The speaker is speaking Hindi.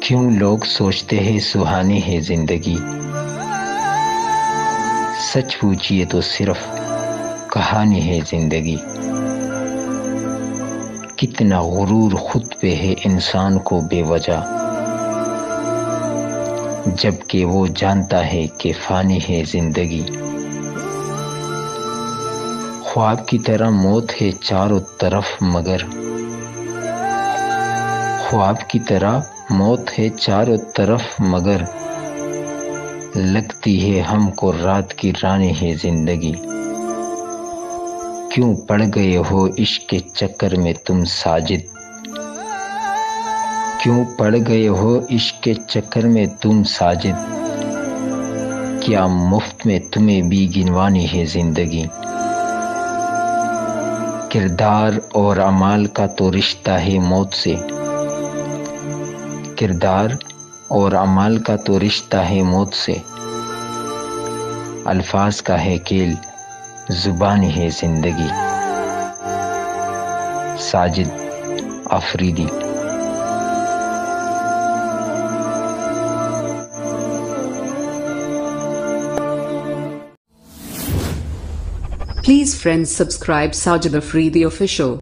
क्यों लोग सोचते हैं सुहानी है जिंदगी। सच पूछिए तो सिर्फ कहानी है जिंदगी। कितना गुरूर खुद पे है इंसान को बेवजह, जबकि वो जानता है कि फानी है जिंदगी। ख्वाब की तरह मौत है चारों तरफ मगर, ख्वाब की तरह मौत है चारों तरफ मगर, लगती है हमको रात की रानी है जिंदगी। क्यों पड़ गए हो इश्क के चक्कर में तुम साजिद, क्यों पड़ गए हो इश्क के चक्कर में तुम साजिद। क्या मुफ्त में तुम्हें भी गिनवानी है जिंदगी। किरदार और अमाल का तो रिश्ता है मौत से, किरदार और अमाल का तो रिश्ता है मौत से। अल्फाज का है खेल, जुबानी है जिंदगी। Sajid Afridi. Please friends subscribe Sajid Afridi Official.